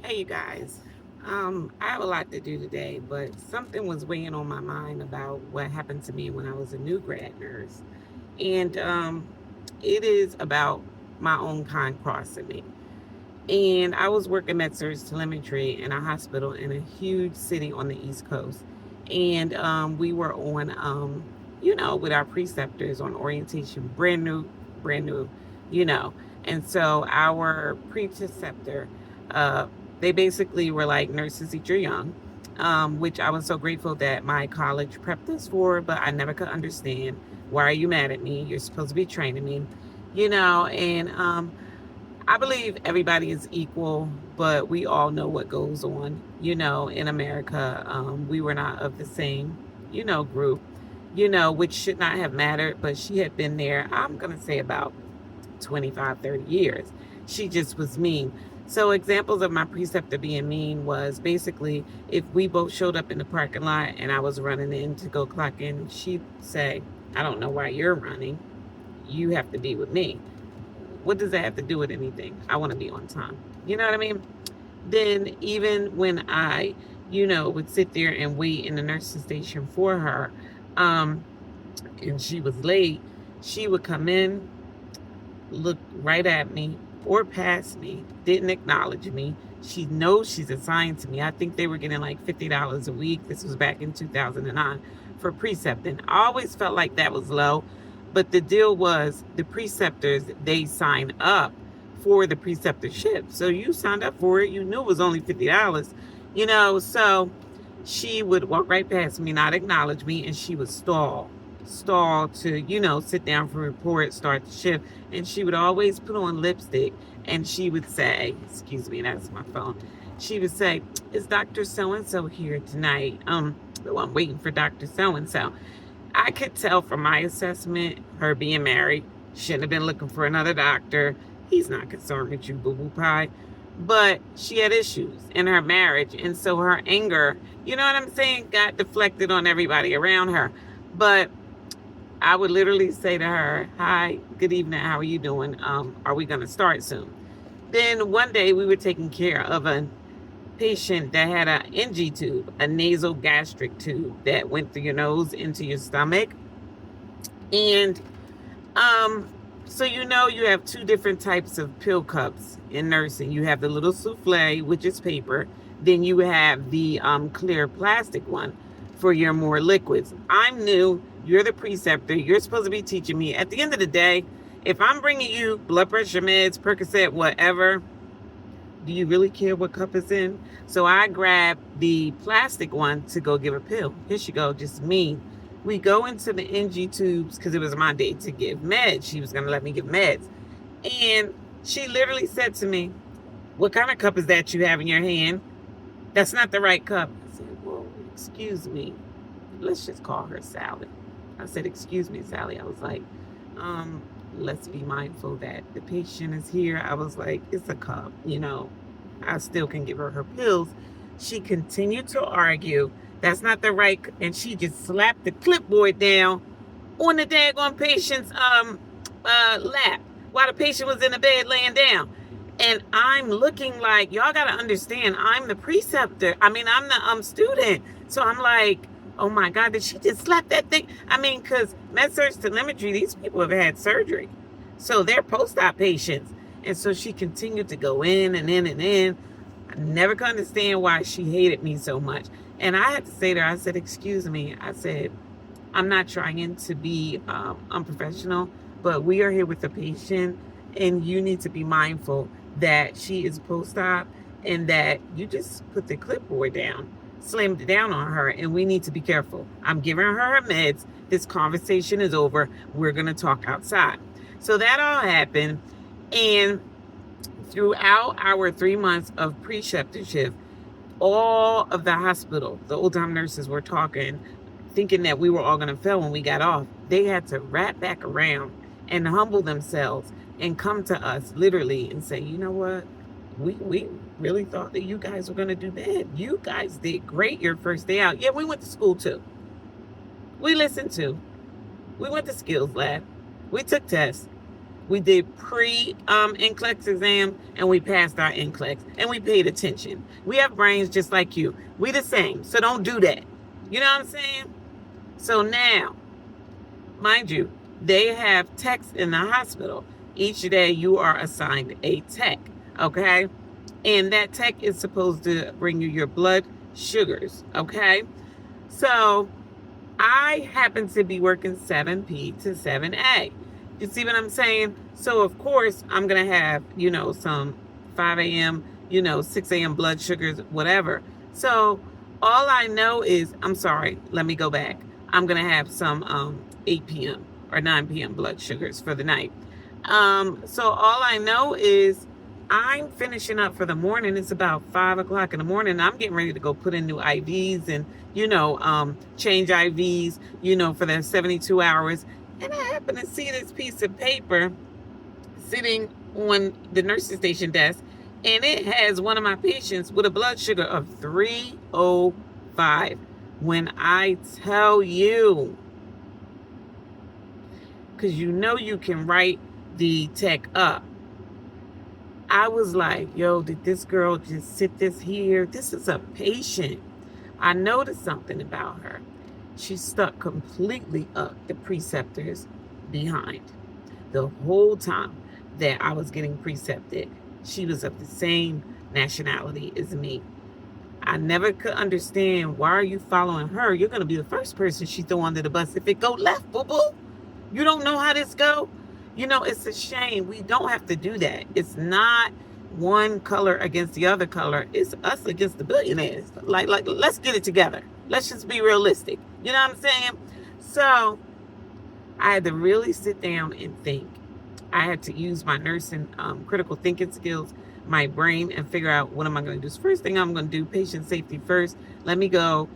Hey, you guys. I have a lot to do today, but something was weighing on my mind about what happened to me when I was a new grad nurse. And it is about my own kind crossing me. And I was working Med-Surg Telemetry in a hospital in a huge city on the East Coast. And we were on, with our preceptors on orientation, brand new, you know. And so our preceptor, uh, they basically were like, nurses eat your young, which I was so grateful that my college prepped us for, but I never could understand. Why are you mad at me? You're supposed to be training me, and I believe everybody is equal, but we all know what goes on, in America. We were not of the same, group, which should not have mattered, but she had been there, I'm going to say about 25, 30 years. She just was mean. So examples of my preceptor being mean was basically if we both showed up in the parking lot and I was running in to go clock in, she'd say, I don't know why you're running. You have to be with me. What does that have to do with anything? I want to be on time. You know what I mean? Then even when I, would sit there and wait in the nurse's station for her, um, and she was late, she would come in, look right at me or past me, didn't acknowledge me. She knows she's assigned to me. I think they were getting like $50 a week. This was back in 2009 for precepting. I always felt like that was low, but the deal was the preceptors, they sign up for the preceptorship. So you signed up for it. You knew it was only $50, so she would walk right past me, not acknowledge me, and she would stall to, sit down for a report, start the shift. And she would always put on lipstick and she would say, excuse me, that's my phone. She would say, is Dr. So-and-so here tonight? Well, I'm waiting for Dr. So-and-so. I could tell from my assessment, her being married, shouldn't have been looking for another doctor. He's not concerned with you, boo-boo pie. But she had issues in her marriage. And so her anger, you know what I'm saying, got deflected on everybody around her. But I would literally say to her, hi, good evening, how are you doing? Are we going to start soon? Then one day we were taking care of a patient that had an NG tube, a nasal gastric tube that went through your nose into your stomach. And so you have two different types of pill cups in nursing. You have the little souffle, which is paper. Then you have the clear plastic one for your more liquids. I'm new. You're the preceptor. You're supposed to be teaching me. At the end of the day, if I'm bringing you blood pressure meds, Percocet, whatever, do you really care what cup it's in? So I grabbed the plastic one to go give a pill. Here she go, just me. We go into the NG tubes because it was my day to give meds. She was going to let me give meds. And she literally said to me, what kind of cup is that you have in your hand? That's not the right cup. I said, well, excuse me. Let's just call her Sally. I said, excuse me, Sally. I was like, let's be mindful that the patient is here. I was like, it's a cup, I still can give her pills. She continued to argue. That's not the right, and she just slapped the clipboard down on the daggone patient's lap while the patient was in the bed laying down. And I'm looking like, y'all got to understand, I'm the preceptor. I'm the student. So I'm like, oh my God, did she just slap that thing? Because Med-Surg Telemetry, these people have had surgery. So they're post-op patients. And so she continued to go in and in and in. I never could understand why she hated me so much. And I had to say to her, I said, excuse me. I said, I'm not trying to be unprofessional, but we are here with the patient. And you need to be mindful that she is post-op and that you just put the clipboard down, slammed it down on her, and we need to be careful. I'm giving her meds. This conversation is over. We're going to talk outside. So that all happened. And throughout our 3 months of preceptorship, all of the hospital, the old-time nurses were talking, thinking that we were all going to fail when we got off. They had to wrap back around and humble themselves and come to us literally and say, you know what? We really thought that you guys were going to do bad. You guys did great your first day out. Yeah, we went to school too. We listened to. We went to skills lab. We took tests. We did NCLEX exam and we passed our NCLEX and we paid attention. We have brains just like you. We the same. So don't do that. You know what I'm saying? So now, mind you, they have techs in the hospital. Each day you are assigned a tech. Okay? And that tech is supposed to bring you your blood sugars. Okay? So I happen to be working 7P to 7A. You see what I'm saying? So, of course, I'm going to have, some 5 a.m., 6 a.m. blood sugars, whatever. So, all I know is, I'm sorry, let me go back. I'm going to have some 8 p.m. or 9 p.m. blood sugars for the night. So, all I know is I'm finishing up for the morning. It's about 5 o'clock in the morning. I'm getting ready to go put in new IVs and, change IVs, for the 72 hours. And I happen to see this piece of paper sitting on the nurse's station desk, and it has one of my patients with a blood sugar of 305. When I tell you, because you can write the tech up. I was like, yo, did this girl just sit this here? This is a patient. I noticed something about her. She stuck completely up the preceptors behind. The whole time that I was getting precepted, she was of the same nationality as me. I never could understand, why are you following her? You're going to be the first person she throw under the bus if it go left, boo-boo. You don't know how this go? It's a shame. We don't have to do that. It's not one color against the other color. It's us against the billionaires. Like, let's get it together. Let's just be realistic. You know what I'm saying? So I had to really sit down and think. I had to use my nursing critical thinking skills, my brain, and figure out, what am I going to do. So first thing I'm going to do, patient safety first. Let me go,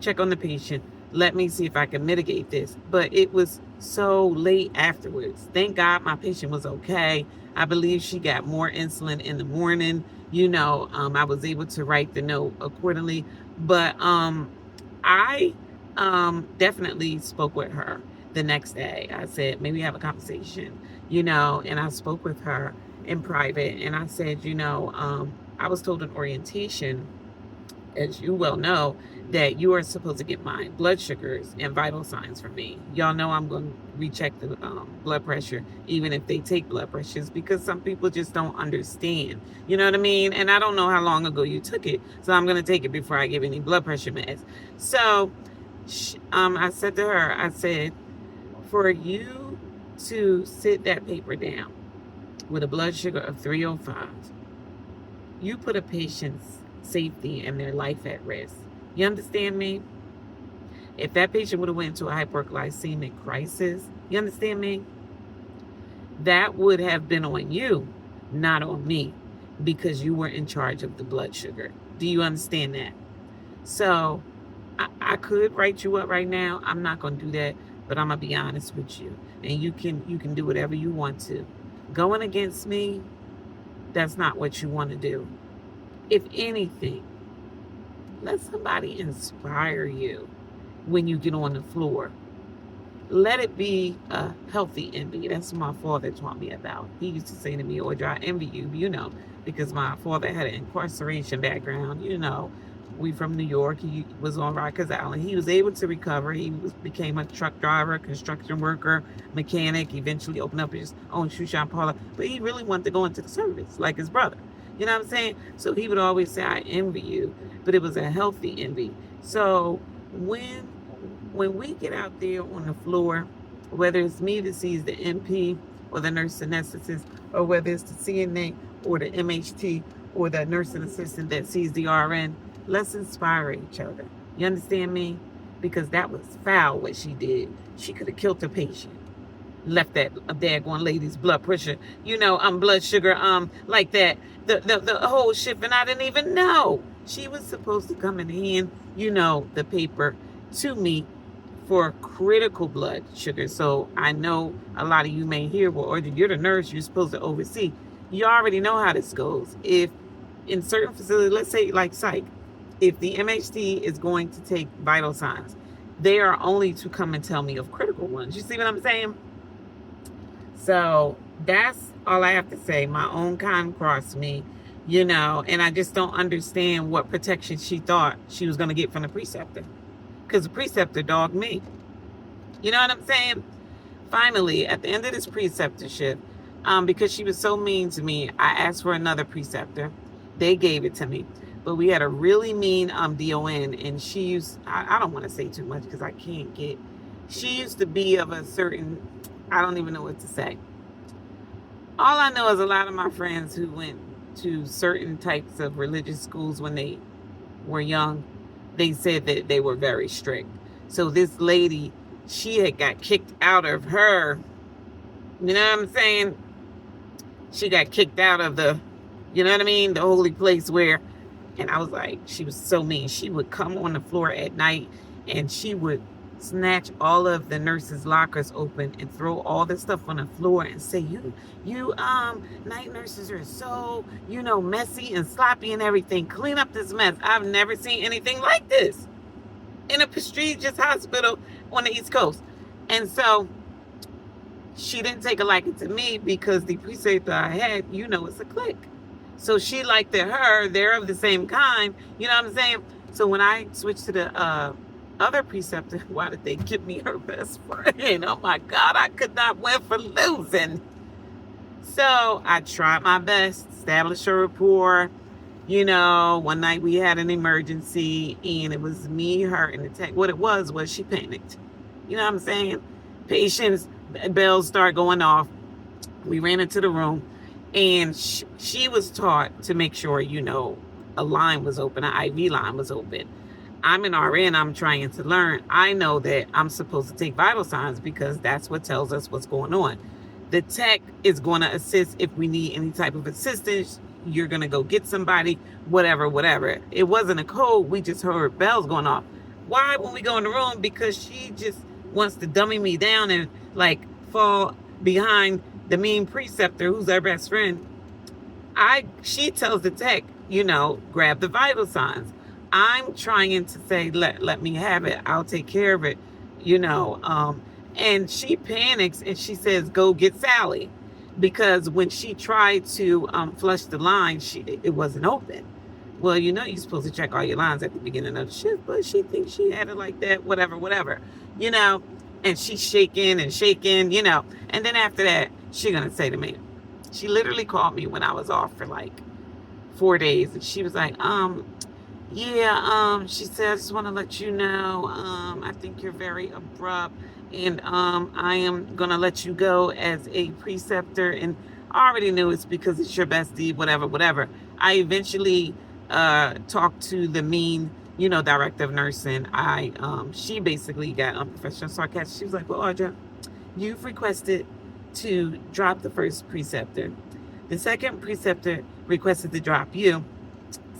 check on the patient. Let me see if I can mitigate this. But it was so late afterwards. Thank God my patient was okay. I believe she got more insulin in the morning. I was able to write the note accordingly. But I definitely spoke with her the next day. I said, maybe have a conversation, and I spoke with her in private. And I said, I was told in orientation, as you well know, that you are supposed to get my blood sugars and vital signs from me. Y'all know I'm going to recheck the blood pressure, even if they take blood pressures, because some people just don't understand. You know what I mean? And I don't know how long ago you took it, so I'm going to take it before I give any blood pressure meds. So I said to her, I said, for you to sit that paper down with a blood sugar of 305, you put a patient's safety and their life at risk. You understand me? If that patient would have went into a hyperglycemic crisis, you understand me? That would have been on you, not on me, because you were in charge of the blood sugar. Do you understand that? So I could write you up right now. I'm not going to do that, but I'm going to be honest with you. And you can do whatever you want to. Going against me, that's not what you want to do. If anything, let somebody inspire you when you get on the floor. Let it be a healthy envy. That's what my father taught me about. He used to say to me, Audrey, I envy you, because my father had an incarceration background. We from New York. He was on Rikers Island. He was able to recover. He became a truck driver, construction worker, mechanic, eventually opened up his own shoe shop parlor. But he really wanted to go into the service like his brother. You know what I'm saying? So he would always say, I envy you, but it was a healthy envy. So when we get out there on the floor, whether it's me that sees the MP or the nurse anesthetist, or whether it's the CNA or the MHT or the nursing assistant that sees the RN, let's inspire each other. You understand me? Because that was foul what she did. She could have killed the patient. Left that daggone lady's blood pressure, blood sugar, like that, the whole shift, and I didn't even know. She was supposed to come and hand, the paper to me for critical blood sugar. So I know a lot of you may hear, well, or you're the nurse, you're supposed to oversee. You already know how this goes. If in certain facilities, let's say like psych, if the MHT is going to take vital signs, they are only to come and tell me of critical ones. You see what I'm saying? So that's all I have to say. My own kind crossed me, and I just don't understand what protection she thought she was going to get from the preceptor. Because the preceptor dogged me. You know what I'm saying? Finally, at the end of this preceptorship, because she was so mean to me, I asked for another preceptor. They gave it to me. But we had a really mean DON, and she used, I don't want to say too much because I can't get, she used to be of a certain, I don't even know what to say. All I know is a lot of my friends who went to certain types of religious schools when they were young, they said that they were very strict. So this lady, she had got kicked out of her, you know what I'm saying? She got kicked out of the, you know what I mean? The holy place where, and I was like, she was so mean. She would come on the floor at night and she would snatch all of the nurses' lockers open and throw all the stuff on the floor and say, you night nurses are so, messy and sloppy and everything. Clean up this mess. I've never seen anything like this in a prestigious hospital on the East Coast. And so she didn't take a liking to me because the preceptor I had, it's a clique. So she liked her. They're of the same kind. You know what I'm saying? So when I switched to the other preceptor, why did they give me her best friend? Oh my God, I could not win for losing. So I tried my best, established a rapport. One night we had an emergency and it was me, her, and the tech. What it was she panicked. You know what I'm saying? Patients, bells start going off. We ran into the room and she was taught to make sure, a line was open, an IV line was open. I'm an RN, I'm trying to learn. I know that I'm supposed to take vital signs because that's what tells us what's going on. The tech is going to assist if we need any type of assistance. You're going to go get somebody, whatever. It wasn't a code. We just heard bells going off. Why when we go in the room? Because she just wants to dummy me down and fall behind the mean preceptor who's our best friend. She tells the tech, grab the vital signs. I'm trying to say, let me have it. I'll take care of it, and she panics and she says, go get Sally. Because when she tried to flush the line, it wasn't open. Well, you're supposed to check all your lines at the beginning of the shift, but she thinks she had it like that, whatever. And she's shaking, and then after that, she's going to say to me, she literally called me when I was off for 4 days, and she was like, she said, I just want to let you know, I think you're very abrupt, and I am going to let you go as a preceptor, and I already knew it's because it's your bestie, whatever. I eventually talked to the mean, director of nursing. She basically got unprofessional sarcastic. She was like, well, Audra, you've requested to drop the first preceptor. The second preceptor requested to drop you.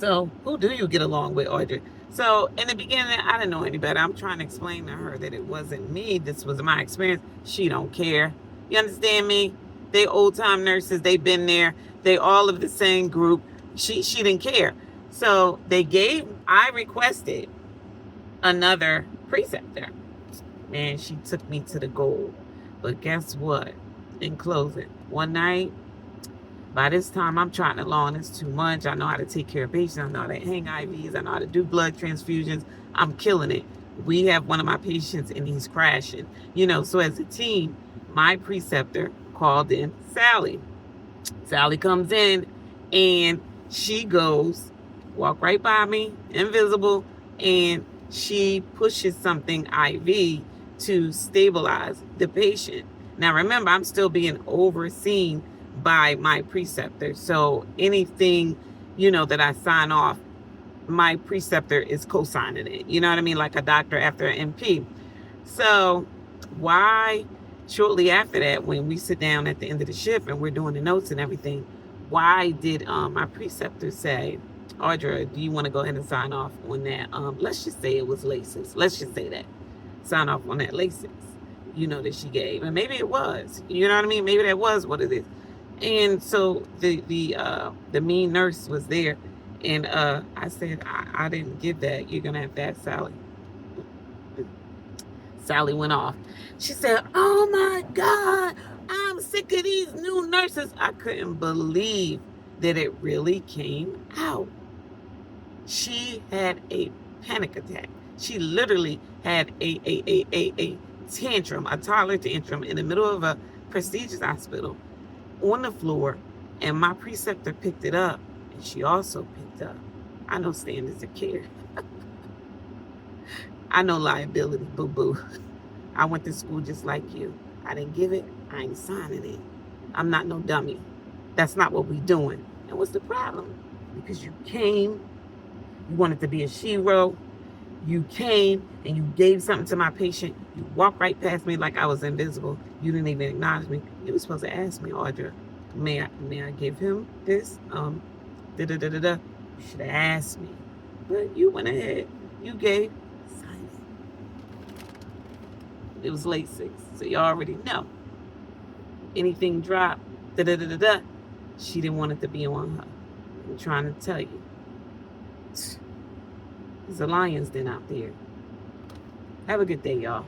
So who do you get along with, Audrey? So in the beginning, I didn't know any better. I'm trying to explain to her that it wasn't me. This was my experience. She don't care. You understand me? They old time nurses. They've been there. They all of the same group. She didn't care. So I requested another preceptor. And she took me to the goal. But guess what? In closing, one night, by this time, I'm trying to learn this too much. I know how to take care of patients. I know how to hang IVs. I know how to do blood transfusions. I'm killing it. We have one of my patients and he's crashing. So as a team, my preceptor called in Sally. Sally comes in and she goes, walk right by me, invisible, and she pushes something IV to stabilize the patient. Now, remember, I'm still being overseen by my preceptor. So anything, that I sign off, my preceptor is co-signing it. You know what I mean? Like a doctor after an MP. So why, shortly after that, when we sit down at the end of the shift and we're doing the notes and everything, why did my preceptor say, Audra, do you want to go ahead and sign off on that? Let's just say it was Lasix. Let's just say that. Sign off on that Lasix, that she gave. And maybe it was. You know what I mean? Maybe that was what it is. And so the mean nurse was there, and I said, I didn't give that. You're gonna have to ask Sally. Sally went off. She said, oh my God, I'm I'm sick of these new nurses. I couldn't believe that it really came out. She had a panic attack. She literally had a tantrum, a toddler tantrum in the middle of a prestigious hospital on the floor, and my preceptor picked it up, and she also picked up. I know standards of care. I know liability, boo-boo. I went to school just like you. I didn't give it, I ain't signing it. I'm not no dummy. That's not what we doing. And what's the problem? Because you came, you wanted to be a shero, you came and you gave something to my patient, you walked right past me like I was invisible, you didn't even acknowledge me. You were supposed to ask me, Audra, may I give him this? You should have asked me. But you went ahead, you gave, sign it. It was late 6, so you already know. Anything dropped, she didn't want it to be on her. I'm trying to tell you. There's a lion's den out there. Have a good day, y'all.